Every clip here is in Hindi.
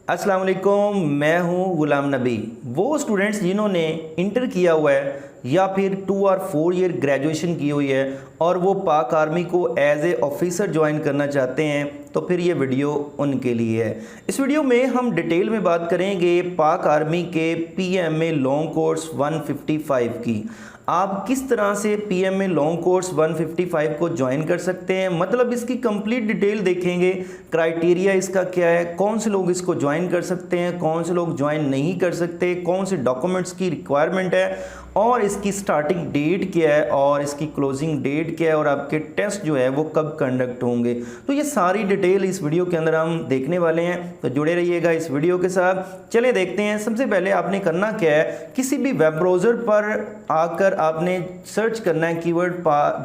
अस्सलाम वालेकुम, मैं हूं गुलाम नबी। वो स्टूडेंट्स जिन्होंने इंटर किया हुआ है या फिर 2 और 4 ईयर ग्रेजुएशन की हुई है और वो पाक आर्मी को एज ए ऑफिसर ज्वाइन करना चाहते हैं, तो फिर ये वीडियो उनके लिए है। इस वीडियो में हम डिटेल में बात करेंगे पाक आर्मी के पीएमए लॉन्ग कोर्स 155 की। आप किस तरह से पीएमए लॉन्ग कोर्स 155 को ज्वाइन कर सकते हैं, मतलब इसकी कंप्लीट डिटेल देखेंगे। क्राइटेरिया इसका क्या है, कौन से लोग इसको ज्वाइन कर सकते हैं, कौन से लोग ज्वाइन नहीं कर सकते, कौन से डॉक्यूमेंट्स की रिक्वायरमेंट है और इसकी स्टार्टिंग डेट क्या है और इसकी क्लोजिंग डेट क्या है और आपके टेस्ट जो है वो कब कंडक्ट होंगे। तो ये सारी डिटेल इस वीडियो के अंदर हम देखने वाले हैं, तो जुड़े रहिएगा इस वीडियो के साथ। चलिए देखते हैं। सबसे पहले आपने करना क्या है, किसी भी वेब ब्राउज़र पर आकर आपने सर्च करना है कीवर्ड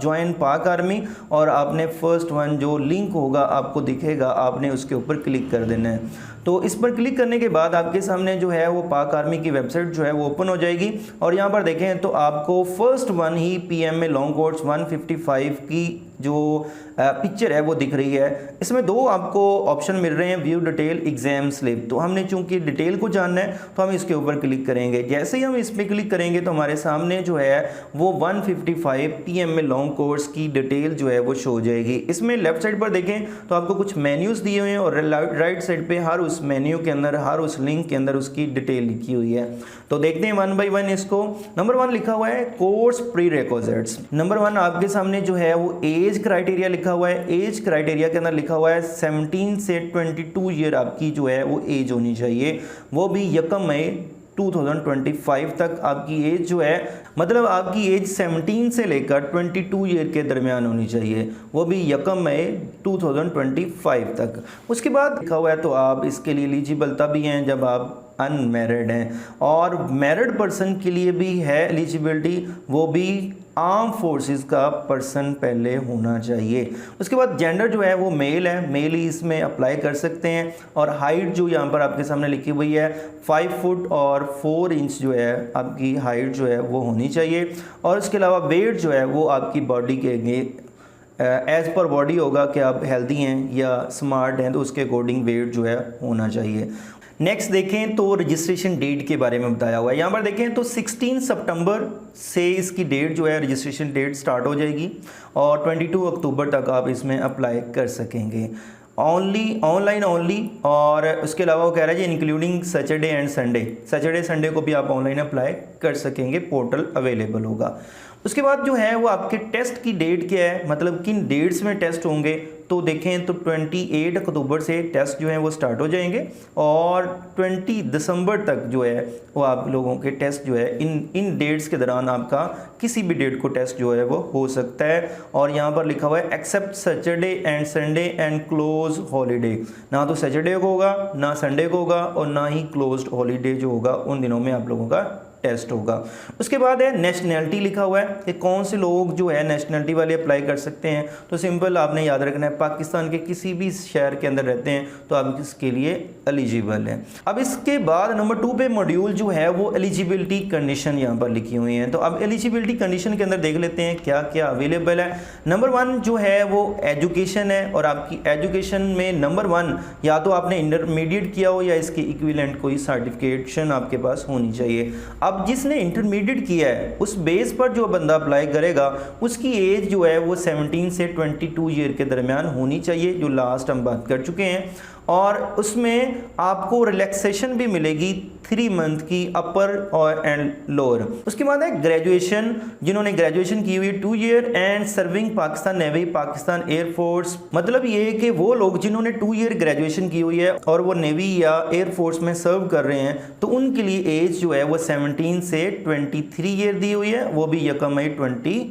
ज्वाइन पाक आर्मी और आपने फर्स्ट वन जो लिंक होगा आपको दिखेगा, आपने उसके ऊपर क्लिक कर देना है। तो इस पर क्लिक करने के बाद आपके सामने जो है वो पाक आर्मी की वेबसाइट जो है वो ओपन हो जाएगी और यहाँ पर देखें तो आपको फर्स्ट वन ही पीएमए लॉन्ग कोर्स 155 की जो पिक्चर है वो दिख रही है। इसमें दो आपको ऑप्शन मिल रहे हैं, व्यू डिटेल, एग्जाम स्लिप। तो हमने चूंकि डिटेल को जानना है तो हम इसके ऊपर क्लिक करेंगे। जैसे ही हम इस पर क्लिक करेंगे तो हमारे सामने जो है वो 155 पीएमए लॉन्ग कोर्स की डिटेल जो है वो शो हो जाएगी। इसमें लेफ्ट साइड पर देखें तो आपको कुछ मेन्यूज दिए हुए हैं और राइट साइड पे हर उस मेन्यू के अंदर, हर उस लिंक के अंदर उसकी डिटेल लिखी हुई है। तो देखते हैं वन बाई वन इसको। नंबर 1 लिखा हुआ है कोर्स प्री रिक्विजिट्स। नंबर 1 आपके सामने जो है वो एज क्राइटेरिया लिखा हुआ है। एज क्राइटेरिया के अंदर लिखा हुआ है 17 से 22 ईयर आपकी जो है वो एज होनी चाहिए, वो भी 1 मई 2025 तक आपकी एज जो है, मतलब आपकी एज 17 से लेकर 22 ईयर के दरमियान होनी चाहिए, वो भी 1 मई 2025 तक। उसके बाद लिखा हुआ है तो आप इसके लिए एलिजिबल तभी हैं जब आप अनमैरिड हैं, और मैरिड पर्सन के लिए भी है एलिजिबिलिटी, वो भी आर्म फोर्सेस का पर्सन पहले होना चाहिए। उसके बाद जेंडर जो है वो मेल है, मेल ही इसमें अप्लाई कर सकते हैं। और हाइट जो यहाँ पर आपके सामने लिखी हुई है 5 फुट और 4 इंच जो है आपकी हाइट जो है वो होनी चाहिए। और उसके अलावा वेट जो है वो आपकी बॉडी के एज पर बॉडी होगा कि आप हेल्दी हैं या स्मार्ट हैं, तो उसके अकॉर्डिंग वेट जो है होना चाहिए। नेक्स्ट देखें तो रजिस्ट्रेशन डेट के बारे में बताया हुआ है। यहाँ पर देखें तो 16 सितंबर से इसकी डेट जो है रजिस्ट्रेशन डेट स्टार्ट हो जाएगी और 22 अक्टूबर तक आप इसमें अप्लाई कर सकेंगे। Online only. और उसके अलावा वो कह रहा है जी including Saturday and Sunday, Saturday Sunday को भी आप ऑनलाइन अप्लाई कर सकेंगे, पोर्टल अवेलेबल होगा। उसके बाद जो है वो आपके टेस्ट की डेट क्या है, मतलब किन डेट्स में टेस्ट होंगे। तो देखें तो 28 अक्टूबर से टेस्ट जो हैं वो स्टार्ट हो जाएंगे और 20 दिसंबर तक जो है वो आप लोगों के टेस्ट जो है इन डेट्स के दौरान आपका किसी भी डेट को टेस्ट जो है वो हो सकता है। और यहाँ पर लिखा हुआ है except Saturday and Sunday and close holiday, ना तो सैटरडे को होगा ना संडे को होगा और ना ही क्लोज्ड हॉलीडे जो होगा उन दिनों में आप लोगों का टेस्ट होगा। उसके बाद है नेशनैलिटी लिखा हुआ है कि कौन से लोग जो है नेशनैलिटी वाले अप्लाई कर सकते हैं। तो सिंपल आपने याद रखना है, पाकिस्तान के किसी भी शहर के अंदर रहते हैं तो आप इसके लिए एलिजिबल हैं। अब इसके बाद नंबर 2 पे मॉड्यूल जो है वो एलिजिबिलिटी कंडीशन यहाँ पर लिखी हुई हैं। तो अब एलिजिबिलिटी कंडीशन के अंदर देख लेते हैं क्या क्या अवेलेबल है। नंबर 1 जो है वो एजुकेशन है और आपकी एजुकेशन में नंबर 1 या तो आपने इंटरमीडिएट किया हो या इसके इक्विवेलेंट कोई सर्टिफिकेशन आपके पास होनी चाहिए। अब जिसने इंटरमीडिएट किया है उस बेस पर जो बंदा अप्लाई करेगा उसकी एज जो है वो 17 से 22 ईयर के दरमियान होनी चाहिए, जो लास्ट हम बात कर चुके हैं। और उसमें आपको रिलैक्सेशन भी मिलेगी 3 मंथ की अपर और एंड लोअर। उसके बाद है ग्रेजुएशन, जिन्होंने ग्रेजुएशन की हुई 2 year and serving Pakistan navy, Pakistan air force, मतलब ये है कि वो लोग जिन्होंने 2 ईयर ग्रेजुएशन की हुई है और वो नेवी या एयरफोर्स में सर्व कर रहे हैं तो उनके लिए एज जो है वो 17 से 23 ईयर दी हुई है, वो भी 1 मई 25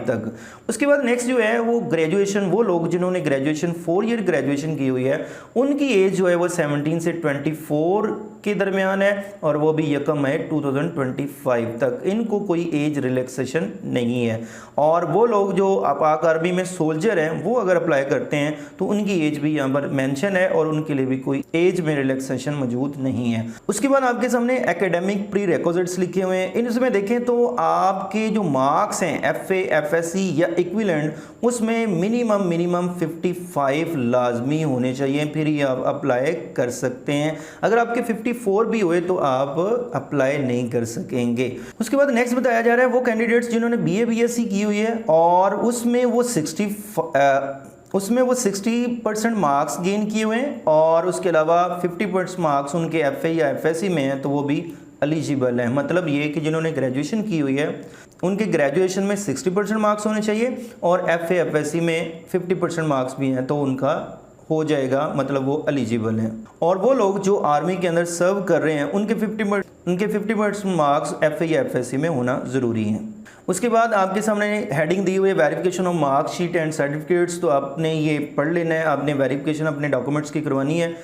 तक। उसके बाद नेक्स्ट जो है वो ग्रेजुएशन, वो लोग जिन्होंने ग्रेजुएशन 4 ईयर ग्रेजुएशन की हुई है उनकी एज जो है वो 17 से 24 के दरमियान है और वो भी 1 मई 2025 तक, इनको कोई एज रिलैक्सेशन नहीं है। और वो लोग जो पाक आर्मी में सोल्जर हैं वो अगर अप्लाई करते हैं तो उनकी एज भी यहाँ पर मेंशन है और उनके लिए भी कोई एज में रिलैक्सेशन मौजूद नहीं है। उसके बाद आपके सामने एकेडमिक प्री रिक्विजिट्स लिखे हुए हैं। इनमें देखें तो आपके जो मार्क्स हैं FA, FSC या इक्विवेलेंट, उसमें मिनिमम 55 लाजमी होने चाहिए, फिर ही आप अप्लाई कर सकते हैं। अगर आपके 54 भी हुए तो आप अप्लाई नहीं कर सकेंगे। उसके बाद नेक्स्ट बताया जा रहा है वो कैंडिडेट्स जिन्होंने BA BSc की हुई है और उसमें वो 60% मार्क्स गेन किए हुए हैं और उसके अलावा 50% मार्क्स उनके FA या FSC में हैं तो वो भी एलिजिबल है। मतलब ये कि जिन्होंने ग्रेजुएशन की हुई है उनके ग्रेजुएशन में 60% मार्क्स होने चाहिए और FA FSC में 50% मार्क्स भी हैं तो उनका हो जाएगा, मतलब वो एलिजिबल हैं। और वो लोग जो आर्मी के अंदर सर्व कर रहे हैं उनके 50% मार्क्स FA या FSC में होना ज़रूरी है। उसके बाद आपके सामने हेडिंग दी हुई है verification of marksheet and certificates, तो आपने ये पढ़ लेना है, आपने वेरिफिकेशन अपने डॉक्यूमेंट्स की करवानी है।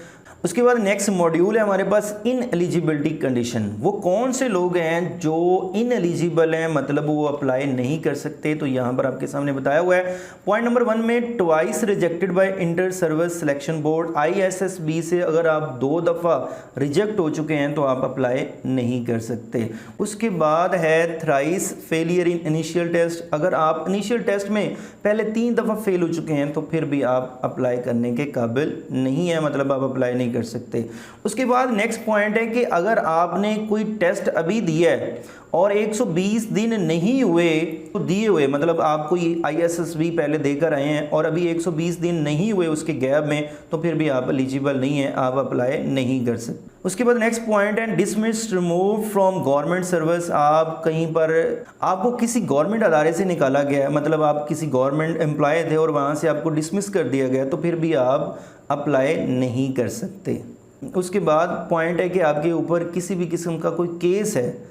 उसके बाद नेक्स्ट मॉड्यूल है हमारे पास इन एलिजिबिलिटी कंडीशन। वो कौन से लोग हैं जो इन एलिजिबल हैं, मतलब वो अप्लाई नहीं कर सकते, तो यहाँ पर आपके सामने बताया हुआ है। पॉइंट नंबर 1 में twice rejected by inter service selection board ISSB से अगर आप 2 दफ़ा रिजेक्ट हो चुके हैं तो आप अप्लाई नहीं कर सकते। उसके बाद है thrice failure in initial test, अगर आप इनिशियल टेस्ट में पहले 3 दफ़ा फेल हो चुके हैं तो फिर भी आप अप्लाई करने के काबिल नहीं है, मतलब आप अप्लाई नहीं कर सकते। उसके बाद नेक्स्ट पॉइंट है कि अगर आपने कोई टेस्ट अभी दिया है और 120 दिन नहीं हुए तो दिए हुए, मतलब आप कोई ISSB पहले देकर आए हैं और अभी 120 दिन नहीं हुए उसके गैप में, तो फिर भी आप एलिजिबल नहीं है, आप अप्लाई नहीं कर सकते। उसके बाद नेक्स्ट पॉइंट है dismissed remove from government service. आप कहीं पर आपको किसी गवर्नमेंट अदारे से निकाला गया है, मतलब आप किसी गवर्नमेंट एम्प्लॉय थे और वहाँ से आपको डिसमिस कर दिया गया, तो फिर भी आप अप्लाई नहीं कर सकते। उसके बाद पॉइंट है कि आपके ऊपर किसी भी किस्म का कोई केस है,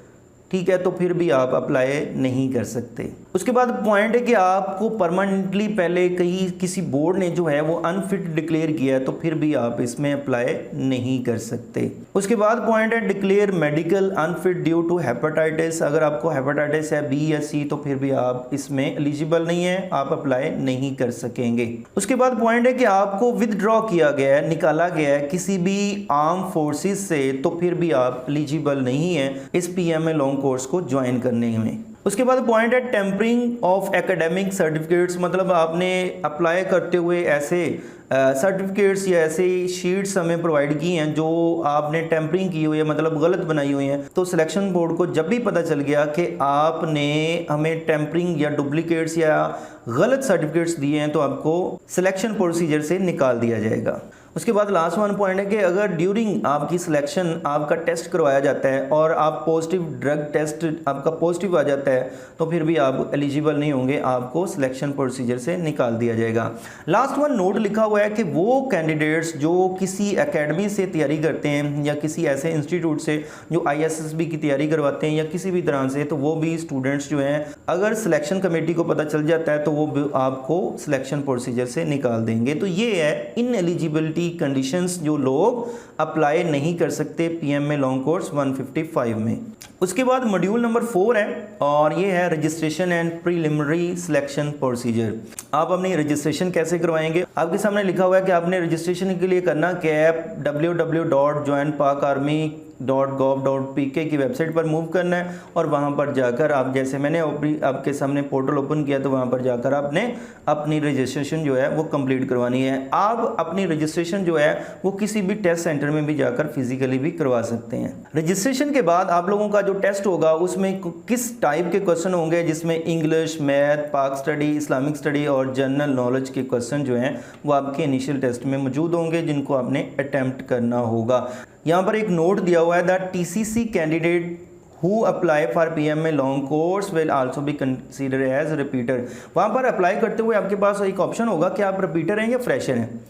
ठीक है, तो फिर भी आप अप्लाई नहीं कर सकते। उसके बाद पॉइंट है कि आपको परमानेंटली पहले कहीं किसी बोर्ड ने जो है वो अनफिट डिक्लेयर किया है तो फिर भी आप इसमें अप्लाई नहीं कर सकते। उसके बाद पॉइंट है declare medical unfit due to hepatitis, अगर आपको हेपेटाइटिस है B या C तो फिर भी आप इसमें एलिजिबल नहीं है, आप अप्लाई नहीं कर सकेंगे। उसके बाद पॉइंट है कि आपको विदड्रॉ किया गया है, निकाला गया है किसी भी आर्म फोर्सेस से, तो फिर भी आप एलिजिबल नहीं है इस PMA लॉन्ग कोर्स को ज्वाइन करने में। उसके बाद पॉइंट है टेम्परिंग ऑफ एकेडमिक सर्टिफिकेट्स, मतलब आपने अप्लाई करते हुए ऐसे सर्टिफिकेट्स या ऐसे शीट्स हमें प्रोवाइड की हैं जो आपने टेम्परिंग की हुई है, मतलब गलत बनाई हुई हैं, तो सिलेक्शन बोर्ड को जब भी पता चल गया कि आपने हमें टेम्परिंग या डुप्लीकेट्स या गलत सर्टिफिकेट्स दिए हैं तो आपको सिलेक्शन प्रोसीजर से निकाल दिया जाएगा। उसके बाद लास्ट वन पॉइंट है कि अगर ड्यूरिंग आपकी सिलेक्शन आपका टेस्ट करवाया जाता है और आप पॉजिटिव ड्रग टेस्ट आपका पॉजिटिव आ जाता है तो फिर भी आप एलिजिबल नहीं होंगे, आपको सिलेक्शन प्रोसीजर से निकाल दिया जाएगा। लास्ट वन नोट लिखा हुआ है कि वो कैंडिडेट्स जो किसी एकेडमी से तैयारी करते हैं या किसी ऐसे इंस्टीट्यूट से जो ISSB की तैयारी करवाते हैं या किसी भी तरह से, तो वो भी स्टूडेंट्स जो हैं अगर सिलेक्शन कमेटी को पता चल जाता है तो वो आपको सिलेक्शन प्रोसीजर से निकाल देंगे। तो ये है इन एलिजिबिलिटी कंडीशंस जो लोग अप्लाई नहीं कर सकते PMA लॉन्ग कोर्स 155 में। उसके बाद मॉड्यूल नंबर 4 है और ये है registration and preliminary selection procedure. आप अपनी रजिस्ट्रेशन कैसे करवाएंगे, आपके सामने लिखा हुआ है कि आपने रजिस्ट्रेशन के लिए करना क्या है, www.joinpakarmy.gov.pk की वेबसाइट पर मूव करना है और वहाँ पर जाकर आप, जैसे मैंने आपके सामने पोर्टल ओपन किया तो वहाँ पर जाकर आपने अपनी रजिस्ट्रेशन जो है वो कंप्लीट करवानी है। आप अपनी रजिस्ट्रेशन जो है वो किसी भी टेस्ट सेंटर में भी जाकर फिजिकली भी करवा सकते हैं। रजिस्ट्रेशन के बाद आप लोगों का जो टेस्ट होगा उसमें किस टाइप के क्वेश्चन होंगे, जिसमें इंग्लिश, मैथ, पाक स्टडी, इस्लामिक स्टडी और जनरल नॉलेज के क्वेश्चन जो हैं वो आपके इनिशियल टेस्ट में मौजूद होंगे जिनको आपने अटेम्प्ट करना होगा। यहाँ पर एक नोट दिया हुआ है that TCC candidate who apply for PMA long course will also be considered as repeater। वहाँ पर अप्लाई करते हुए आपके पास एक ऑप्शन होगा कि आप रिपीटर हैं या फ्रेशर हैं।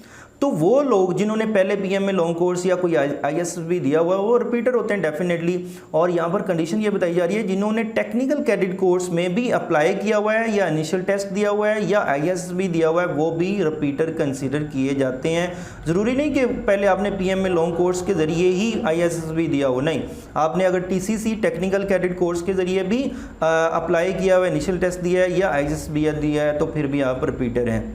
तो वो लोग जिन्होंने पहले पीएम में लॉन्ग कोर्स या कोई आईएसएसबी दिया हुआ है वो रिपीटर होते हैं डेफिनेटली। और यहाँ पर कंडीशन ये बताई जा रही है जिन्होंने टेक्निकल कैडेट कोर्स में भी अप्लाई किया हुआ है या इनिशियल टेस्ट दिया हुआ है या आईएसएसबी दिया हुआ है वो भी रिपीटर कंसीडर किए जाते हैं। ज़रूरी नहीं कि पहले आपने पीएम में लॉन्ग कोर्स के ज़रिए ही आईएसएसबी दिया हो, नहीं, आपने अगर टीसीसी टेक्निकल कैडेट कोर्स के ज़रिए भी अप्लाई किया हुआ है, इनिशियल टेस्ट दिया है या आईएसएसबी दिया है तो फिर भी आप रिपीटर हैं।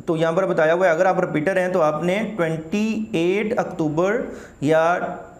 तो यहाँ पर बताया हुआ है अगर आप रिपीटर हैं तो आपने 28 अक्टूबर या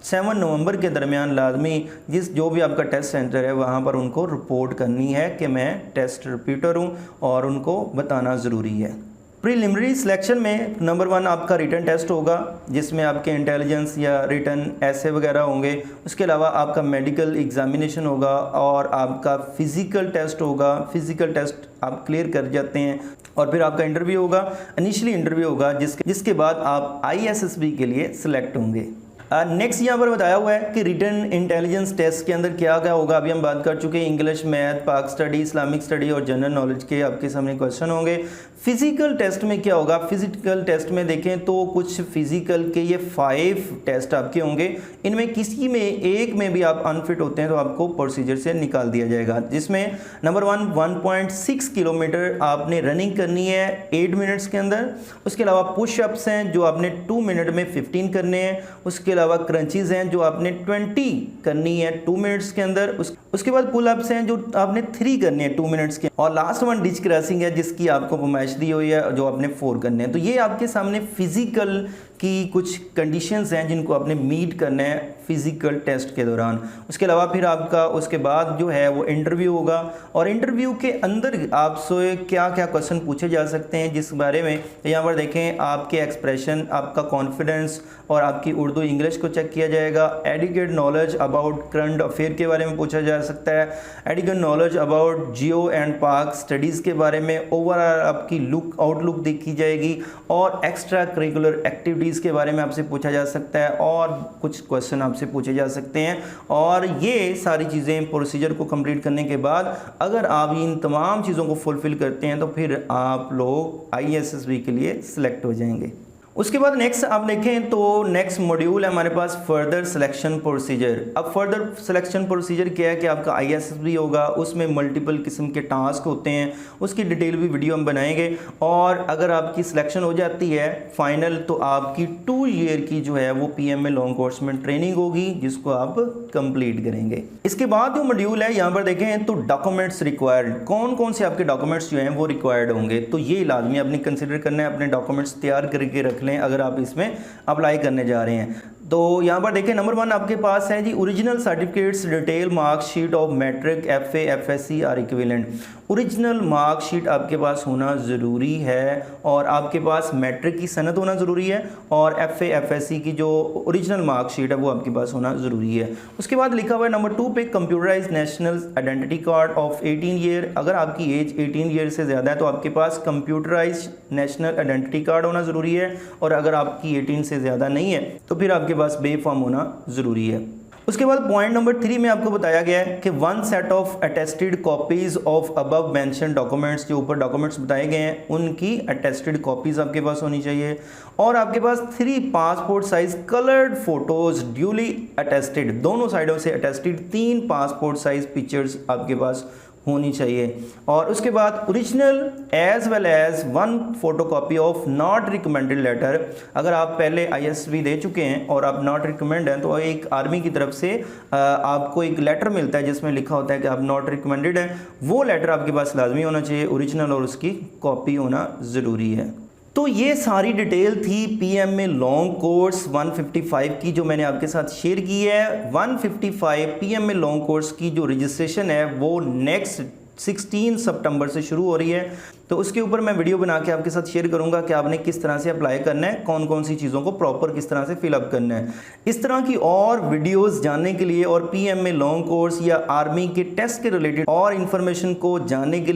7 नवंबर के दरमियान लाजमी जो भी आपका टेस्ट सेंटर है वहाँ पर उनको रिपोर्ट करनी है कि मैं टेस्ट रिपीटर हूँ और उनको बताना ज़रूरी है। प्रीलिमिनरी सिलेक्शन में नंबर 1 आपका रिटन टेस्ट होगा जिसमें आपके इंटेलिजेंस या रिटन ऐसे वगैरह होंगे। उसके अलावा आपका मेडिकल एग्जामिनेशन होगा और आपका फिज़िकल टेस्ट होगा। फिज़िकल टेस्ट आप क्लियर कर जाते हैं और फिर आपका इंटरव्यू होगा, इनिशियली इंटरव्यू होगा जिसके बाद आप आईएसएसबी के लिए सिलेक्ट होंगे। नेक्स्ट यहाँ पर बताया हुआ है कि रिटन इंटेलिजेंस टेस्ट के अंदर क्या क्या होगा। अभी हम बात कर चुके हैं इंग्लिश, मैथ, पाक स्टडी, इस्लामिक स्टडी और जनरल नॉलेज के आपके सामने क्वेश्चन होंगे। फिजिकल टेस्ट में क्या होगा, फिजिकल टेस्ट में देखें तो कुछ फिजिकल के ये 5 टेस्ट आपके होंगे। इनमें किसी में एक में भी आप अनफिट होते हैं तो आपको प्रोसीजर से निकाल दिया जाएगा, जिसमें नंबर 1 1.6 किलोमीटर आपने रनिंग करनी है 8 मिनट्स के अंदर। उसके अलावा पुशअप्स हैं जो आपने 2 मिनट में 15 करने हैं। उसके अलावा क्रंचीज हैं जो आपने 20 करनी है 2 मिनट्स के अंदर। उसके बाद पुल अप्स हैं जो आपने 3 करने हैं 2 मिनट्स के। और लास्ट 1 डिच क्रॉसिंग है जिसकी आपको फरमाइश दी हुई है जो आपने 4 करने हैं। तो ये आपके सामने फिजिकल की कुछ कंडीशंस हैं जिनको आपने मीट करना है फिजिकल टेस्ट के दौरान। उसके अलावा फिर आपका उसके बाद जो है वो इंटरव्यू होगा और इंटरव्यू के अंदर आपसे क्या क्या क्वेश्चन पूछे जा सकते हैं जिस बारे में यहाँ पर देखें। आपके एक्सप्रेशन, आपका कॉन्फिडेंस और आपकी उर्दू इंग्लिश को चेक किया जाएगा। Adequate knowledge about current affair के बारे में पूछा जा सकता है। Adequate knowledge about Jio and पाक स्टडीज़ के बारे में ओवरऑल आपकी आउटलुक देखी जाएगी और एक्स्ट्रा करिकुलर एक्टिविटीज़ के बारे में आपसे पूछा जा सकता है और कुछ क्वेश्चन आपसे पूछे जा सकते हैं। और ये सारी चीज़ें प्रोसीजर को कंप्लीट करने के बाद अगर आप इन तमाम चीज़ों को फुलफ़िल करते हैं तो फिर आप लोग आईएसएसबी के लिए सिलेक्ट हो जाएंगे। उसके बाद नेक्स्ट आप देखें तो नेक्स्ट मॉड्यूल है हमारे पास फर्दर सिलेक्शन प्रोसीजर। अब फर्दर सिलेक्शन प्रोसीजर क्या है कि आपका आईएसएसबी होगा, उसमें मल्टीपल किस्म के टास्क होते हैं, उसकी डिटेल भी वीडियो हम बनाएंगे। और अगर आपकी सिलेक्शन हो जाती है फाइनल तो आपकी 2 ईयर की जो है वो पीएम में लॉन्ग कोर्स में ट्रेनिंग होगी जिसको आप कंप्लीट करेंगे। इसके बाद जो मॉड्यूल है यहाँ पर देखें तो डॉक्यूमेंट्स रिक्वायर्ड, कौन कौन से आपके डॉक्यूमेंट्स जो हैं वो रिक्वायर्ड होंगे। तो ये लाजमी आपने कंसिडर करना है, अपने डॉक्यूमेंट्स तैयार करके रख लें अगर आप इसमें अप्लाई करने जा रहे हैं। तो यहाँ पर देखें नंबर 1 आपके पास है जी original certificates, detail marksheet of matric, FA, FSc और इक्विवेलेंट। ओरिजिनल मार्कशीट आपके पास होना ज़रूरी है और आपके पास मैट्रिक की सनद होना ज़रूरी है और एफए, एफएससी की जो ओरिजिनल मार्कशीट है वो आपके पास होना ज़रूरी है। उसके बाद लिखा हुआ है नंबर 2 पे computerized national identity card of 18 year. अगर आपकी एज 18 ईयर से ज़्यादा है तो आपके पास कंप्यूटराइज नेशनल आइडेंटिटी कार्ड होना ज़रूरी है और अगर आपकी 18 से ज़्यादा नहीं है तो फिर आपके पास बे फॉर्म होना ज़रूरी है। उसके बाद पॉइंट नंबर 3 में आपको बताया गया है कि 1 set of attested copies of above mention documents, जो ऊपर डॉक्यूमेंट्स बताए गए हैं उनकी अटेस्टेड कॉपीज आपके पास होनी चाहिए और आपके पास 3 passport size coloured photos duly attested, दोनों साइडों से अटेस्टेड 3 पासपोर्ट साइज पिक्चर्स आपके पास होनी चाहिए। और उसके बाद original as well as 1 photocopy of not recommended letter. अगर आप पहले आईएसएसबी दे चुके हैं और आप नॉट रिकमेंड हैं तो एक आर्मी की तरफ से आपको एक लेटर मिलता है जिसमें लिखा होता है कि आप नॉट रिकमेंडेड हैं। वो लेटर आपके पास लाजमी होना चाहिए ओरिजिनल और उसकी कॉपी होना ज़रूरी है। तो ये सारी डिटेल थी पीएम में लॉन्ग कोर्स 155 की जो मैंने आपके साथ शेयर की है। 155 पीएम में लॉन्ग कोर्स की जो रजिस्ट्रेशन है वो नेक्स्ट 16 सितंबर से शुरू हो रही है। तो उसके ऊपर मैं वीडियो बना के आपके साथ शेयर करूंगा कि आपने किस तरह से अप्लाई करना है, कौन कौन सी चीज़ों को प्रॉपर किस तरह से फिलअप करना है। इस तरह की और वीडियोस जानने के लिए और पीएम में लॉन्ग कोर्स या आर्मी के टेस्ट के रिलेटेड और इन्फॉर्मेशन को जानने के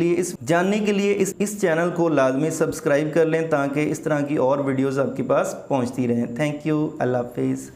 लिए इस चैनल को लाजमी सब्सक्राइब कर लें ताकि इस तरह की और वीडियोज़ आपके पास पहुँचती रहें। थैंक यू, अल्लाह हाफिज़।